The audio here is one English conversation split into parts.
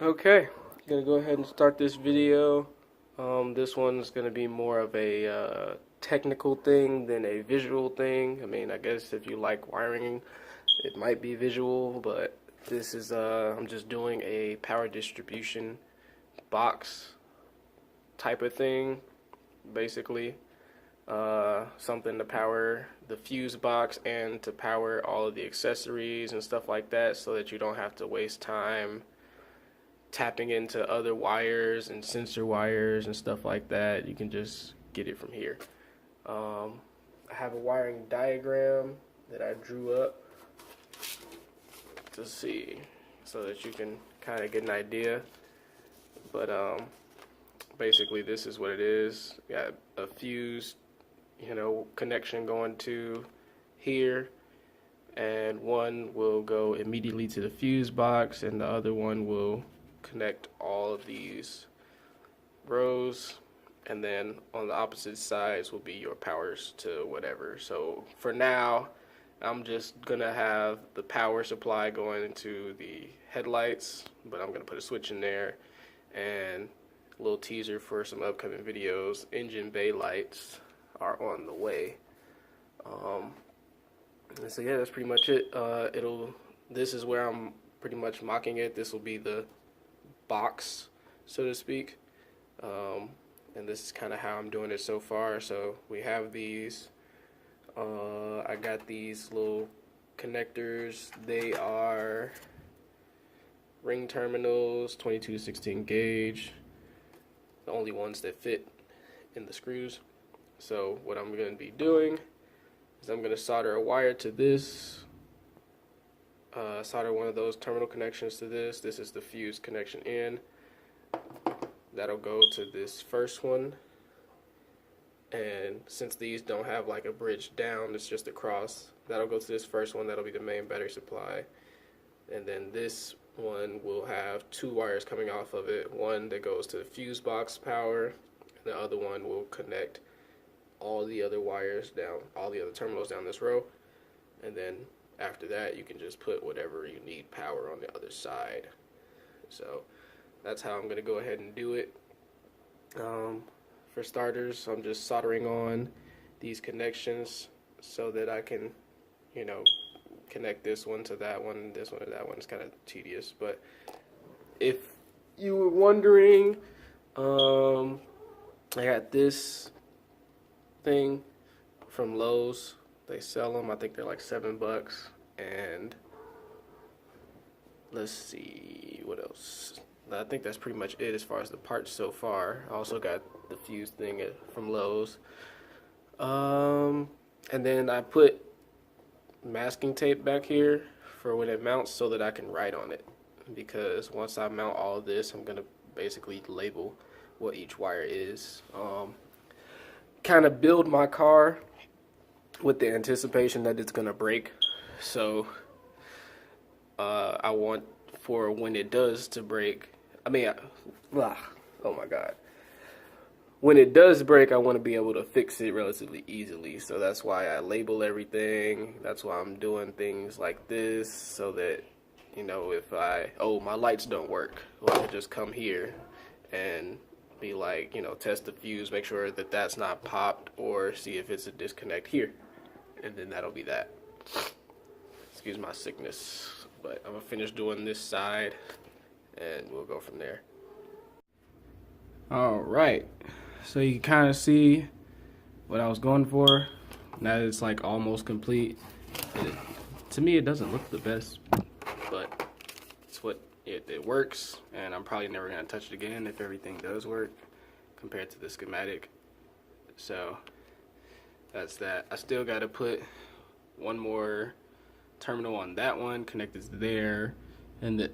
Okay, gonna go ahead and start this video. This one's gonna be more of a technical thing than a visual thing. I mean, I guess if you like wiring, it might be visual, but this is I'm just doing a power distribution box type of thing, basically. Something to power the fuse box and to power all of the accessories and stuff like that, so that you don't have to waste time tapping into other wires and sensor wires and stuff like that. You can just get it from here. I have a wiring diagram that I drew up to see so that you can kind of get an idea. But basically this is what it is. Got a fuse, connection going to here, and one will go immediately to the fuse box and the other one will connect all of these rows, and then on the opposite sides will be your powers to whatever. So for now, I'm just gonna have the power supply going into the headlights, but I'm gonna put a switch in there, and a little teaser for some upcoming videos. Engine bay lights are on the way. And so yeah, that's pretty much it. This is where I'm pretty much mocking it. This will be the box, so to speak. And this is kind of how I'm doing it so far. So we have these. I got these little connectors. They are ring terminals, 22 to 16 gauge. The only ones that fit in the screws. So what I'm going to be doing is I'm going to solder a wire to this. Solder one of those terminal connections to this. This is the fuse connection in. That'll go to this first one. And since these don't have like a bridge down, it's just across, that'll go to this first one. That'll be the main battery supply. And then this one will have two wires coming off of it. One that goes to the fuse box power, and the other one will connect all the other wires down, all the other terminals down this row. And then after that, you can just put whatever you need power on the other side. So that's how I'm going to go ahead and do it. For starters, I'm just soldering on these connections so that I can, connect this one to that one, this one to that one. It's kind of tedious, but if you were wondering, I got this thing from Lowe's. They sell them. I think they're like $7. And let's see what else. I think that's pretty much it as far as the parts so far. I also got the fuse thing from Lowe's. And then I put masking tape back here for when it mounts so that I can write on it. Because once I mount all of this, I'm going to basically label what each wire is. Kind of build my car with the anticipation that it's going to break. So I want for when it does to break, oh my god. When it does break, I want to be able to fix it relatively easily. So that's why I label everything. That's why I'm doing things like this, so that, if my lights don't work, well, I can just come here and be like, test the fuse, make sure that that's not popped, or see if it's a disconnect here. And then that'll be that. Excuse my sickness. But I'm going to finish doing this side, and we'll go from there. Alright, so you can kind of see what I was going for. Now it's like almost complete. To me, it doesn't look the best, but it's what it works, and I'm probably never going to touch it again if everything does work compared to the schematic. So that's that. I still got to put one more terminal on that one, connect it there, and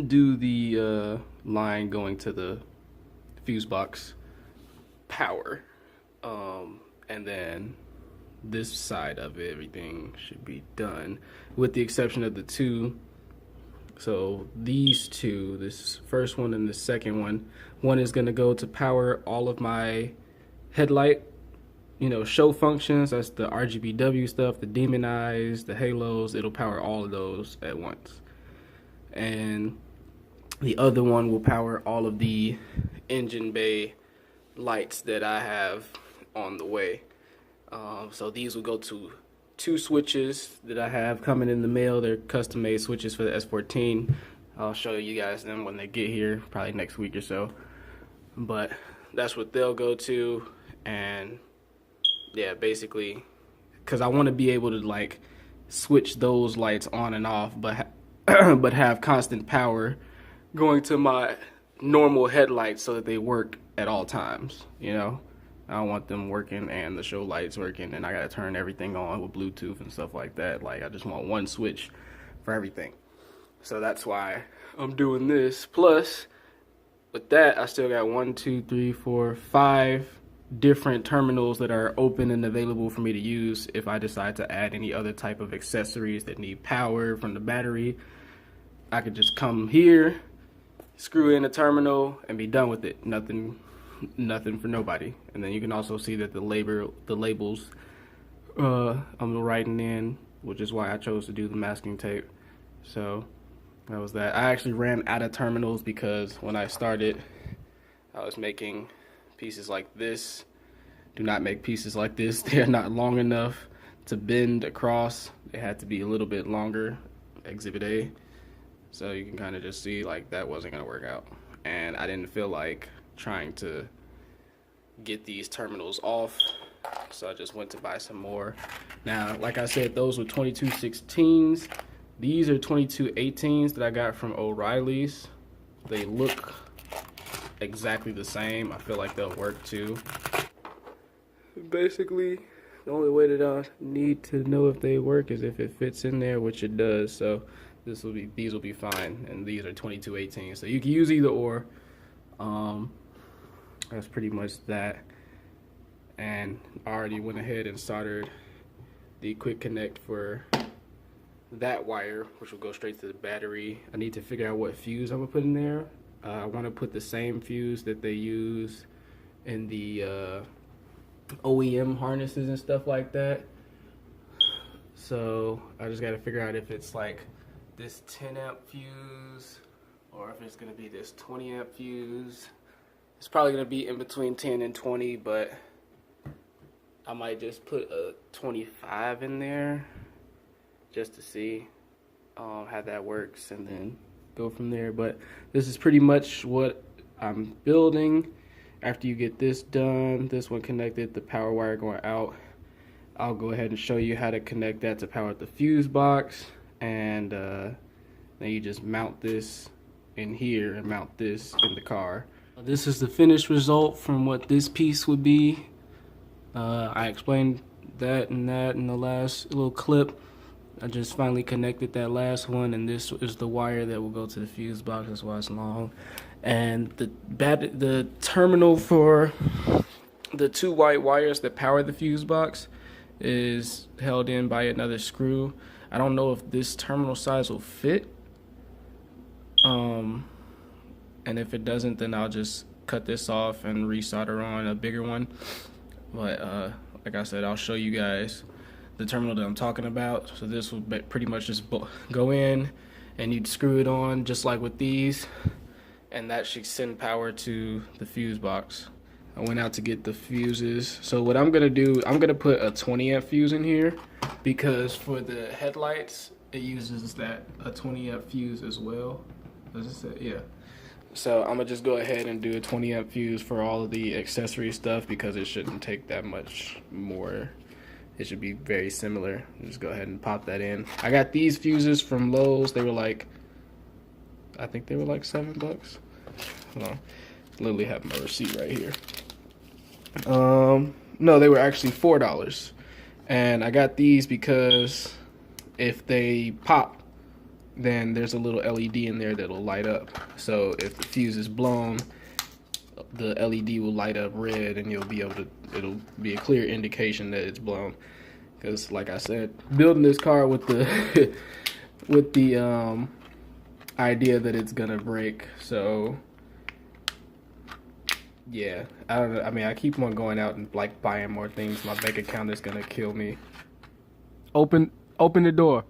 do the line going to the fuse box power, and then this side of it, everything should be done with the exception of the two. So these two, this first one and the second one is going to go to power all of my headlight show functions. That's the RGBW stuff, the demon eyes, the halos. It'll power all of those at once. And The other one will power all of the engine bay lights that I have on the way. So these will go to 2 switches that I have coming in the mail. They're custom made switches for the S14. I'll show you guys them when they get here, probably next week or so. But that's what they'll go to. And yeah, basically, because I want to be able to like switch those lights on and off, but but have constant power going to my normal headlights so that they work at all times. You know, I don't want them working and the show lights working and I gotta turn everything on with Bluetooth and stuff like that. Like, I just want one switch for everything. So that's why I'm doing this. Plus, with that, I still got 1, 2, 3, 4, 5 different terminals that are open and available for me to use if I decide to add any other type of accessories that need power from the battery. I could just come here, screw in a terminal, and be done with it. Nothing for nobody. And then you can also see that the labels I'm writing in, which is why I chose to do the masking tape. So that was that. I actually ran out of terminals because when I started, I was making pieces like this. Do not make pieces like this. They're not long enough to bend across. They had to be a little bit longer, Exhibit A. So you can kind of just see like that wasn't gonna work out. And I didn't feel like trying to get these terminals off. So I just went to buy some more. Now, like I said, those were 2216s. These are 2218s that I got from O'Reilly's. They look exactly the same. I feel like they'll work too. Basically, the only way that I need to know if they work is if it fits in there, which it does. So these will be fine, and these are 2218. So you can use either or. That's pretty much that. And I already went ahead and soldered the quick connect for that wire, which will go straight to the battery. I need to figure out what fuse I'm gonna put in there. I want to put the same fuse that they use in the OEM harnesses and stuff like that. So I just got to figure out if it's like this 10 amp fuse or if it's going to be this 20 amp fuse. It's probably going to be in between 10 and 20, but I might just put a 25 in there just to see how that works and then go from there. But this is pretty much what I'm building. After you get this done, this one connected, the power wire going out, I'll go ahead and show you how to connect that to power the fuse box. And then you just mount this in here and mount this in the car. This is the finished result from what this piece would be. I explained that and that in the last little clip. I just finally connected that last one, and this is the wire that will go to the fuse box. That's why it's long. And the terminal for the 2 white wires that power the fuse box is held in by another screw. I don't know if this terminal size will fit. And if it doesn't, then I'll just cut this off and resolder on a bigger one. But like I said, I'll show you guys the terminal that I'm talking about. So this will pretty much just go in and you'd screw it on just like with these, and that should send power to the fuse box. I went out to get the fuses. So what I'm gonna do, I'm gonna put a 20 amp fuse in here because for the headlights it uses a 20 amp fuse as well. Does it say? Yeah. So I'm gonna just go ahead and do a 20 amp fuse for all of the accessory stuff because it shouldn't take that much more. It should be very similar. Just go ahead and pop that in. I got these fuses from Lowe's. They were like, I think they were like $7. Hold on. Literally have my receipt right here. No, they were actually $4. And I got these because if they pop, then there's a little LED in there that'll light up. So if the fuse is blown, the LED will light up red and you'll be able to, it'll be a clear indication that it's blown. Because like I said, building this car with the with the idea that it's gonna break. So yeah, I don't know. I mean, I keep on going out and like buying more things. My bank account is gonna kill me. Open the door.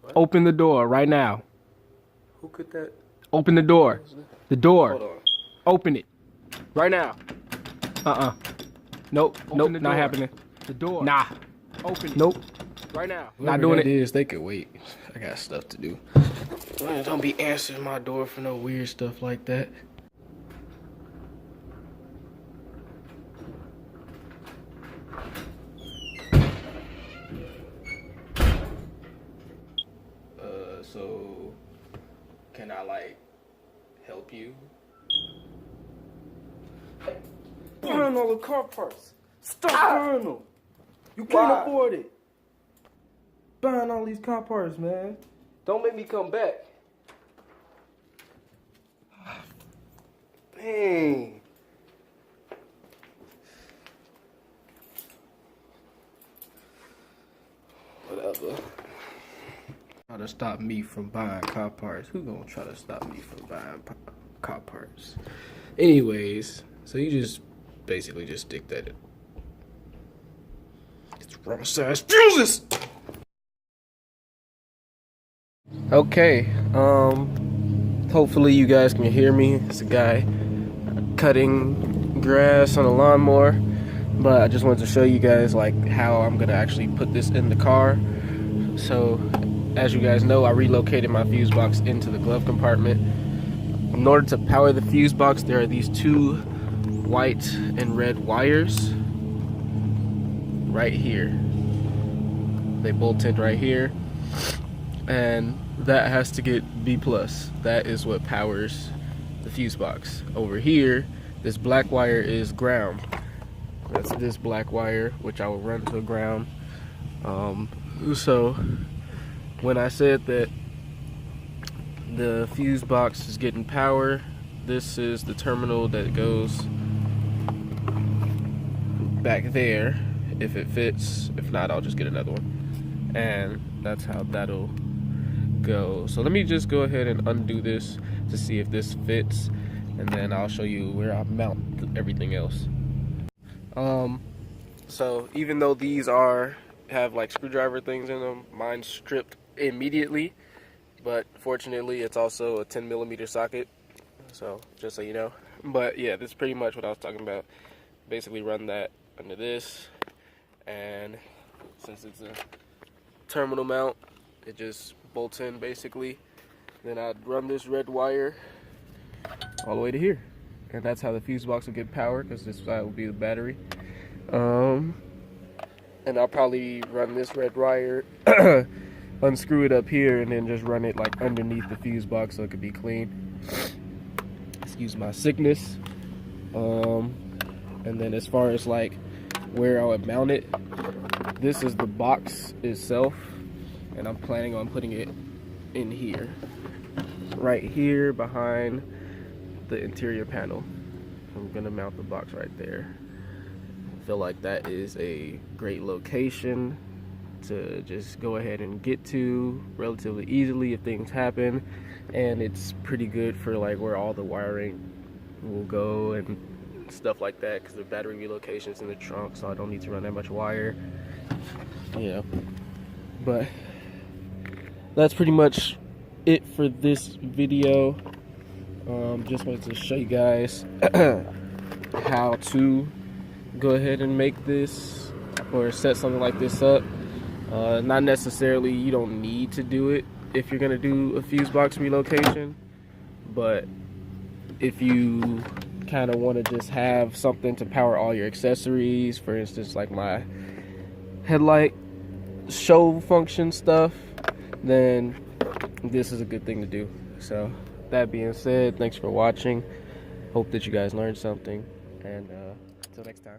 What? Open the door right now. Who could that? Open the door. The door. Hold on. Open it. Right now. Nope. Nope. Not happening. The door. Nah. Open it. Nope. Right now. Not doing it. They could wait. I got stuff to do. Man, don't be answering my door for no weird stuff like that. So can I like help you? Burn all the car parts. Stop burning them. You can't afford it. Buying all these car parts, man. Don't make me come back. Dang. Whatever. Try to stop me from buying car parts. Who gonna try to stop me from buying car parts? Anyways, so you just basically just stick that in. It's wrong size fuses. Okay, hopefully you guys can hear me. It's a guy cutting grass on a lawnmower, but I just wanted to show you guys like how I'm gonna actually put this in the car. So as you guys know, I relocated my fuse box into the glove compartment. In order to power the fuse box, there are these two white and red wires right here. They bolt in right here, and that has to get B+. That is what powers the fuse box. Over here, this black wire is ground. That's this black wire, which I will run to ground. So when I said that the fuse box is getting power, this is the terminal that goes back there if it fits. If not, I'll just get another one, and that's how that'll go. So let me just go ahead and undo this to see if this fits, and then I'll show you where I mount everything else. So even though these have like screwdriver things in them, mine's stripped immediately, but fortunately it's also a 10mm socket, so just so you know. But yeah, this is pretty much what I was talking about. Basically run that under this, and since it's a terminal mount, it just bolts in basically. Then I'd run this red wire all the way to here, and that's how the fuse box will get power, because this side will be the battery. And I'll probably run this red wire, unscrew it up here, and then just run it like underneath the fuse box so it could be clean. Excuse my sickness. And then as far as like where I would mount it, this is the box itself, and I'm planning on putting it in here, right here behind the interior panel. I'm gonna mount the box right there. I feel like that is a great location to just go ahead and get to relatively easily if things happen, and it's pretty good for like where all the wiring will go and stuff like that, because the battery relocation's in the trunk, so I don't need to run that much wire, you know. But that's pretty much it for this video. Just wanted to show you guys how to go ahead and make this or set something like this up. Not necessarily, you don't need to do it if you're gonna do a fuse box relocation, but if you kind of want to just have something to power all your accessories, for instance like my headlight show function stuff, then this is a good thing to do. So that being said, thanks for watching. Hope that you guys learned something, and until next time.